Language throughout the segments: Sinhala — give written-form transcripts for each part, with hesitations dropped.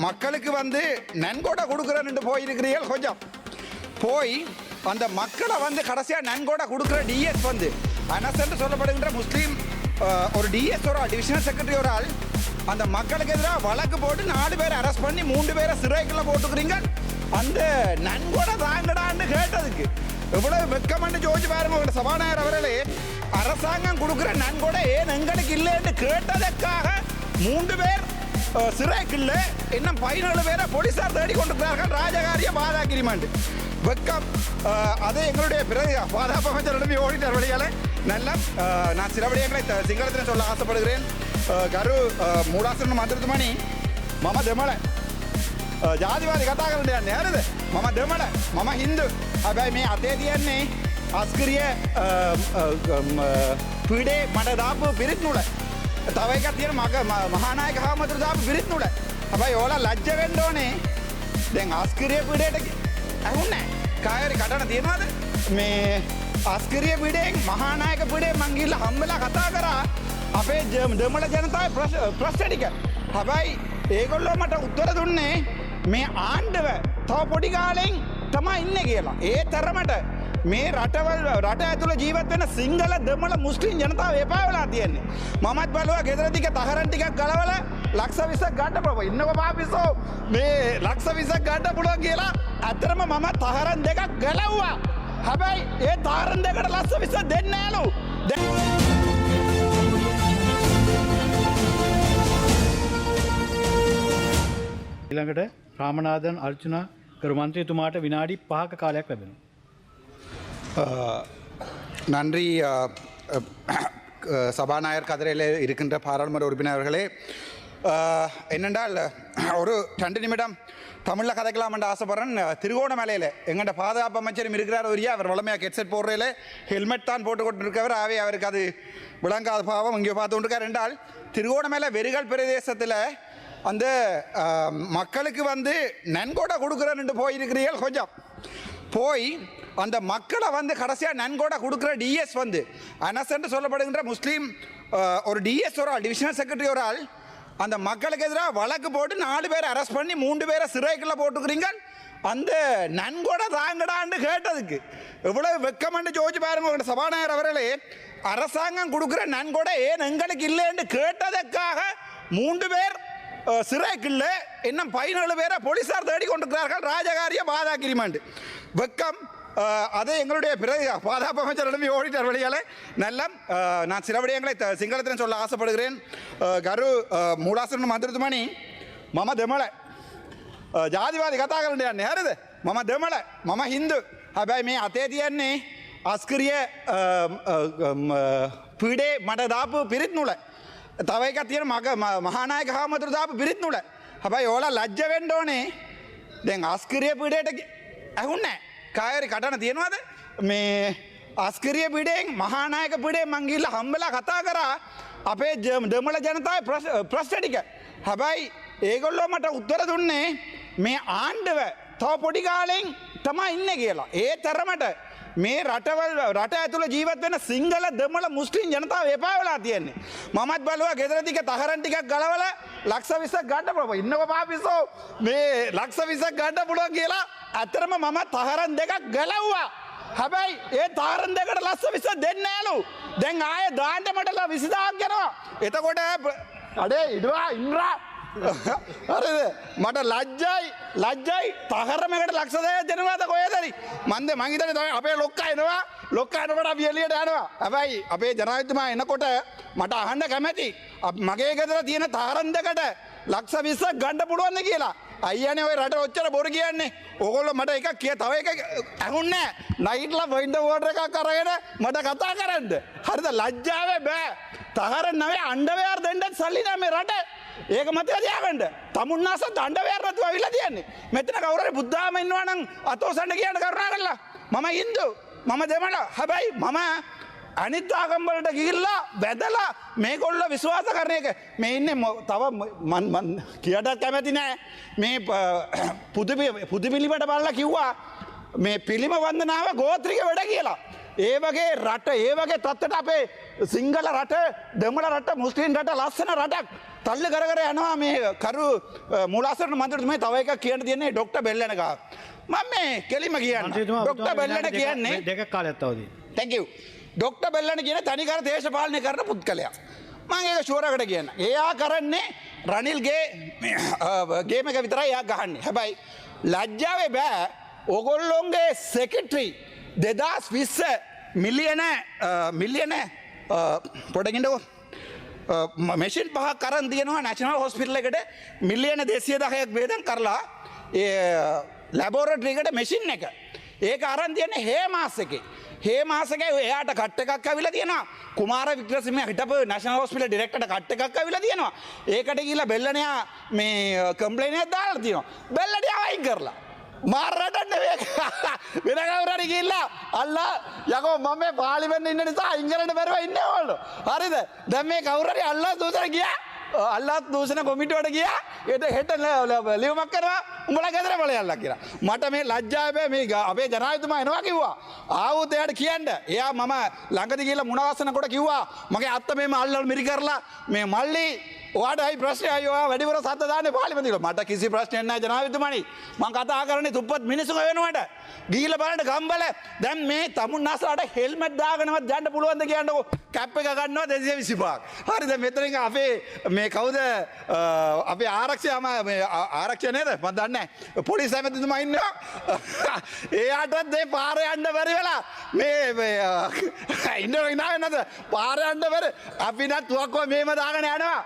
மக்களுக்கு வந்து நன்கொடை கொடுக்குறேன்னு போயிருக்கிறீர்கள் கொஞ்சம் போய் அந்த மக்களை வந்து கடைசியாக நன்கொடை கொடுக்குற டிஎஸ் வந்து அனசென்று சொல்லப்படுகின்ற முஸ்லீம் ஒரு டிஎஸ் ஒரு ஆள் டிவிஷனல் செக்ரட்டரி ஒரு ஆள் அந்த மக்களுக்கு எதிராக வழக்கு போட்டு 4 பேரை அரெஸ்ட் பண்ணி 3 பேரை சிறைக்குள்ள போட்டுக்கிறீங்க. அந்த நன்கொடை தாங்கடான்னு கேட்டதுக்கு எவ்வளவு வெக்கமென்று ஜோதிச்சு பாருங்க. உங்களோட சபாநாயகர் அவர்களே, அரசாங்கம் கொடுக்குற நன்கொடை ஏன் எங்களுக்கு இல்லைன்னு கேட்டதற்காக 3 பேர் சிறைக்குள்ள இன்னும் 17 பேரை போலீசார் தேடி கொண்டிருக்கிறார்கள். ராஜகாரிய பாதாகிரிமாண்டு வெக்கம். அது எங்களுடைய பிறகு பாதுகாப்பு அமைச்சரிடமே ஓடிட்டார் வழியால். நல்லா நான் சில விடயங்களை சிங்களத்தில் சொல்ல ஆசைப்படுகிறேன். கரு மூடாசன மந்திரத்துமணி මම දෙමළ ජාතිවාදී කතා කරන්න යන්නේ. හරිද? මම දෙමළ මම හින්දු. හැබැයි මේ අතේ තියන්නේ අස්කරිය පීඩේ මට දාපු පිරිත් නුල. තව එකක් තියෙන මහානායක හාමුදුරු දාපු පිරිත් නුල. හැබැයි ඕලා ලැජ්ජ වෙන්න ඕනේ. දැන් අස්කරිය පීඩේට ඇහුන්නේ නැහැ. කායරි කඩන තියනවාද? මේ අස්කරිය පීඩෙන් මහානායක පීඩේ මං ගිහලා හම්බෙලා කතා කරා අපේ දෙමළ ජනතාවේ ප්‍රශ්න ටික. හැබැයි ඒගොල්ලෝ මට උත්තර දුන්නේ මේ ආණ්ඩුව තව පොඩි කාලෙන් තමයි ඉන්නේ කියලා. ඒ තරමට මේ රට ඇතුළේ ජීවත් වෙන සිංහල දෙමළ මුස්ලිම් ජනතාව එපා වෙලා තියෙන්නේ. මමත් බලුවා ගෙදර ටික තහරන් ටිකක් ගලවලා ලක්ෂ 20ක් ගන්න පුළුවන්. ඉන්නකො පාපිසෝ මේ ලක්ෂ 20ක් ගන්න පුළුවන් කියලා. ඇත්තටම මම තහරන් දෙකක් ගලවුවා. හැබැයි ඒ තහරන් දෙකට ලක්ෂ 20 දෙන්නේ නෑලු. ඊළඟට රාමනාදන් අර්ජුන කරු මන්ත්‍රීතුමාට විනාඩි 5ක කාලයක් ලැබෙනවා. நன்றி சபாநாயகர் கதிரையில் இருக்கின்ற பாராளுமன்ற உறுப்பினர்களே. என்னென்றால் ஒரு 2 நிமிடம் தமிழில் கதைக்கலாம்னு ஆசைப்படுறேன். திருகோணமலையில் எங்கள்கிட்ட பாதுகாப்பு அமைச்சரும் இருக்கிறார். ஒரு அவர் வளமையாக ஹெட்செட் போடுறதில் ஹெல்மெட் தான் போட்டு கொண்டிருக்கவர். ஆவே அவருக்கு அது விளங்காத பாவம் இங்கே பார்த்து கொண்டிருக்கார். என்றால் திருகோணமலை வெறுகல் பிரதேசத்தில் அந்த மக்களுக்கு வந்து நன்கொடை கொடுக்குறேன்னு போயிருக்கிறீர்கள் கொஞ்சம் போய் அந்த மக்களை வந்து கடைசியாக நன்கொடை கொடுக்குற டிஎஸ் வந்து அனசென்று சொல்லப்படுகின்ற முஸ்லீம் ஒரு டிஎஸ் ஒரு ஆள் டிவிஷனல் செக்ரட்டரி ஒரு ஆள் அந்த மக்களுக்கு எதிராக வழக்கு போட்டு 4 பேரை அரெஸ்ட் பண்ணி 3 பேரை சிறைக்குள்ள போட்டுக்கிறீங்க. அந்த நன்கொடை தாங்கடான்னு கேட்டதுக்கு எவ்வளவு வெக்கமென்று ஜோதிச்சு பாருங்க. உங்களோட சபாநாயகர் அவர்களே, அரசாங்கம் கொடுக்குற நன்கொடை ஏன் எங்களுக்கு இல்லைன்னு கேட்டதற்காக 3 பேர் சிறைக்குள்ள இன்னும் 17 பேரை போலீசார் தேடி கொண்டிருக்கிறார்கள். ராஜகாரிய பாதாகிரிமாண்டு வெக்கம். அது எங்களுடைய பிறகு பாதுகாப்பு அமைச்சரிடமே ஓடிட்டார் வழியால். நல்லா நான் சில விடயங்களை சிங்களத்தில் சொல்ல ஆசைப்படுகிறேன். கரு மூடாசன மந்திரத்துமணி මම දෙමළ ජාතිවාදී කතා කරන්න යන්නේ. හරිද? මම දෙමළ මම හින්දු. හැබැයි මේ අතේ තියන්නේ අස්කරිය පීඩේ මට දාපු පිරිත් නුල. තව එකක් තියෙන මහානායක හාමුදුරු දාපු පිරිත් නුල. හැබැයි ඕලා ලැජ්ජ වෙන්න ඕනේ. දැන් අස්කරිය පීඩේට ඇහුන්නේ නැහැ. කායරි කඩන තියනවාද? මේ අස්කරිය පීඩෙන් මහානායක පීඩේ මං ගිහලා හම්බෙලා කතා කරා අපේ දෙමළ ජනතාවේ ප්‍රශ්න ටික. හැබැයි ඒගොල්ලෝ මට උත්තර දුන්නේ මේ ආණ්ඩුව තව පොඩි කාලෙන් තමයි ඉන්නේ කියලා. ඒ තරමට මේ රට ඇතුළේ ජීවත් වෙන සිංහල දෙමළ මුස්ලිම් ජනතාව එපා වෙලා තියෙන්නේ. මමත් බලුවා ගෙදර ටික තහරන් ටිකක් ගලවලා ලක්ෂ 20ක් ගන්න පුළුවන්. ඉන්නකො පාපිසෝ මේ ලක්ෂ 20ක් ගන්න පුළුවන් කියලා. ඇත්තටම මම තහරන් දෙකක් ගලවුවා. හැබැයි ඒ තහරන් දෙකට ලක්ෂ 20 දෙන්නේ නෑලු. දැන් ආයේ දාන්න මට 20000ක් යනවා. එතකොට අඩේ ඉඩවා ඉන්ද්‍රා හරිද? මට ලැජ්ජයි තහරමකට ලක්ෂ 10ක් දෙනවාද කොහෙදරි? මන්ද මං හිතන්නේ තමයි අපේ ලොක්කා එනවා. ලොක්කා එනකොට අපි එළියට යනවා. හැබැයි අපේ ජනාධිපතිතුමා එනකොට මට අහන්න කැමැති මගේ ගෙදර තියෙන තහරන් දෙකට ලක්ෂ 20ක් ගන්න පුළුවන්ද කියලා. අයියනේ ඔය රට ඔච්චර බොරු කියන්නේ. ඕගොල්ලෝ මට එකක් තව එකක් ඇහුන්නේ නැහැ. නයිට්ලා පොයින්ට් වෝටර් එකක් අරගෙන මට කතා කරන්න. හරිද? ලැජ්ජාවේ බෑ. තහරන් නැවේ අණ්ඩවැයර් දෙන්නත් සල්ලි නැහැ මේ රට. ඒක මතක තියාගන්න. තමුන්නාසත් අණ්ඩවැයර් නැතුව අවිලා තියන්නේ. මෙතන කවුරු හරි බුද්ධාම ඉන්නවා නම් අතෝසන්න කියන කරුණා කරලා. මම හින්දු. මම දෙමළ. හැබැයි මම අනිත් ආගම් වලට ගිහිල්ලා වැදලා මේගොල්ලෝ විශ්වාස කරන එක මේ ඉන්නේ තව මන් කියටත් කැමති නෑ. මේ පුදු පිළිමට බලලා කිව්වා මේ පිළිම වන්දනාව ගෝත්‍රික වැඩ කියලා. ඒ වගේ රට ඒ වගේ තත්ත්වයට අපේ සිංහල රට දෙමළ රට මුස්ලිම් රට ලස්සන රටක් තල්ල කර යනවා මේ කරු මූලාසන මන්ත්‍රතුමයි තව එකක් කියන්න තියෙන්නේ ඩොක්ටර් බෙල්ලනක මම මේ කෙලිම කියන්නේ ඩොක්ටර් බෙල්ලන කියන්නේ දෙකක් කාලයක් තවදී thank you ඩොක්ටර් බෙල්ලන කියන තනිකර දේශපාලනය කරන පුද්ගලයා මම ඒක ෂුවරකට කියන්න එයා කරන්නේ රනිල්ගේ ගේම් එක විතරයි එයා ගහන්නේ හැබැයි ලැජ්ජාවේ බෑ ඔගොල්ලොන්ගේ සෙක්‍රටරි 2020 මිලියන පොඩකින්ටකෝ මෙෂින් පහ කරන් තියනවා නැශනල් හොස්පිටල් එකට මිලියන 210ක් වේදන් කරලා ලැබෝරටරිකට මෙෂින් එක ඒක අරන් තියන්නේ හේමාස් එකේ හේමාසගේ එයාට කට්ට එකක් ඇවිල්ලා තියෙනවා කුමාර වික්‍රමසිංහ හිටපු නැෂනල් හොස්පිටල් ඩිරෙක්ටර්ට කට්ට එකක් ඇවිල්ලා තියෙනවා ඒකට ගිහිල්ලා බෙල්ලණයා මේ කම්ප්ලේන් එකක් දාලා තියෙනවා බෙල්ලණයා වයින් කරලා මාරරටන්න වෙන කවුරු හරි ගිහිල්ලා අල්ලා යකෝ මම මේ පාර්ලිමේන්තුවේ ඉන්න නිසා ඉංගලන්තේ බැරුව ඉන්නේ ඕගොල්ලෝ හරිද දැන් මේ කවුරු හරි අල්ලා දූෂණ ගියා අල්ලා දූෂණ කොමිටුවට ගියා හෙට ලියුමක් කරනවා උඹලා ගෙදර බලයල්ලා කියලා මට මේ ලැජ්ජාව බෑ මේ අපේ ජනාධිපතිතුමා එනවා කිව්වා ආවොත් එයාට කියන්න එයා මම ළඟදී ගිහලා මුණවසන කොට කිව්වා මගේ අත්ත මේම අල්ලලා මිරි කරලා මේ මල්ලි ඔයාටයි ප්‍රශ්නේ අයියෝ වැඩිපුර සද්ද දාන්නේ පාර්ලිමේන්තුවේ මට කිසි ප්‍රශ්නයක් නැහැ ජනාධිපතිතුමනි මම කතා කරන්නේ තුප්පත් මිනිස්සු වෙනුවට ගිහිල්ලා බලන්න ගම්බල දැන් මේ තමුන්නාසලාට හෙල්මට් දාගෙනවත් යන්න පුළුවන්ද කියන්නකෝ කැප් එක ගන්නවා 225ක් හරිද මෙතනින් අපේ මේ කවුද අපේ ආරක්ෂකම මේ ආරක්ෂක නේද මම දන්නේ නැහැ පොලිස් ඇමතිතුමා ඉන්නවා එයාටත් මේ පාර යන්න බැරි වෙලා මේ ඉන්නවා නේද පාර යන්න බැරි අපි නත් තුවක්කුව මේම දාගෙන යනවා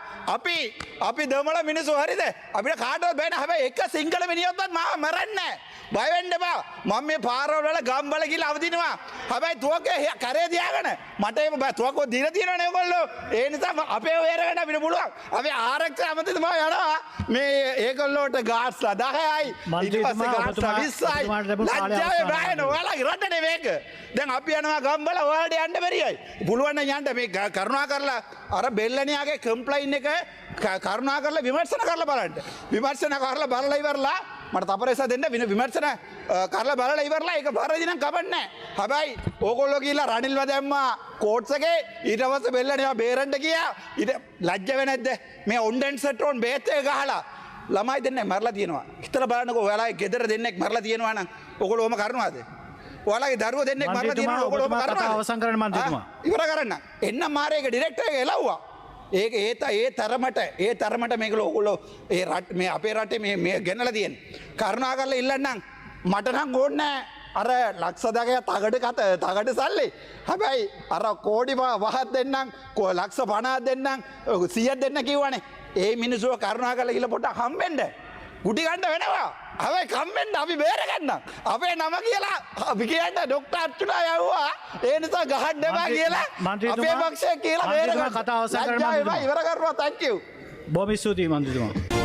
අපි දෙමළ මිනිස්සු හරිද අපිට කාටවත් බෑ නෑ හැබැයි එක සිංහල මිනිහෙක්වත් මාව මරන්නේ බය වෙන්න එපා මම මේ පාරවල වල ගම්බල ගිහලා අවදිනවා හැබැයි තුවක්කේ කරේ තියාගෙන මට ඒක බෑ තුවක්කුව දීලා තියෙනවනේ ඔයගොල්ලෝ ඒ නිසා අපේ වේරගෙන අපිට පුළුවන් අපි ආරක්ෂක ඇමතිතුමා යනවා මේ ඒගොල්ලෝට ගාස් 10යි ඊට පස්සේ ගාස් 20යි ලැජ්ජාවේ බෑන ඔයාලගේ රටනේ මේක දැන් අපි යනවා ගම්බල ඔයාලට යන්න බැරියයි පුළුවන් නම් යන්න මේ කරුණා කරලා අර බෙල්ලණියාගේ කම්ප්ලයින් එක කරුණා කරලා විමර්ශන කරලා බලන්න විමර්ශන කරලා බලලා ඉවරලා මට තපරේස දෙන්න විමර්ශන කරලා බලලා ඉවරලා ඒක බාරදී නම් කමන්නේ හැබැයි ඕගොල්ලෝ ගිහලා රනිල්ව දැම්මා කෝට්ස් එකේ ඊට පස්සේ බෙල්ලණියා බේරන්න ගියා ඊට ලැජ්ජ වෙන්නේ නැද්ද මේ ඔන්ඩෙන් සෙට්‍රෝන් බේත් එක ගහලා ළමයි දෙන්නේ මරලා තියෙනවා හිතලා බලන්නකෝ ඔයාලගේ ගෙදර දෙන්නෙක් මරලා තියෙනවා නම් ඕගොල්ලෝ ඔහම කරනවාද ඔයාලගේ දරුවෝ දෙන්නෙක් මරලා තියෙනවා ඕගොල්ලෝ ඔහම කරනවාද අවසන් කරන්න මන්ත්‍රීතුමා ඉවර කරන්න එන්න මාරේක ඩිරෙක්ටර් එක එලව්වා ඒක ඒ තරමට මේකල ඔගොල්ලෝ ඒ රට මේ අපේ රටේ මේ ගෙනලා තියෙන්නේ කරුණා කරලා ඉල්ලන්නම් මට නම් ඕනේ අර ලක්ෂ 10ක තගඩ සල්ලි හැබැයි අර කෝඩි වහක් දෙන්නම් ලක්ෂ 50ක් දෙන්නම් 100ක් දෙන්න කිව්වනේ ඒ මිනිස්සුව කරුණා කරලා ගිහලා පොඩ්ඩක් හම්බෙන්න ගුටි ගන්න වෙනවා හැබැයි කම්මෙන්ට අපි බේරගන්න අපේ නම කියලා අපි කියන්න ඩොක්ටර් අර්චුනා යවුවා ඒ නිසා ගහන්න එපා කියලා අපේ පක්ෂය කියලා බේරගන්න කතාව අවසන් කරන්න ඉවර කරනවා thank you බොහොම ස්තුතියි මන්ත්‍රීතුමා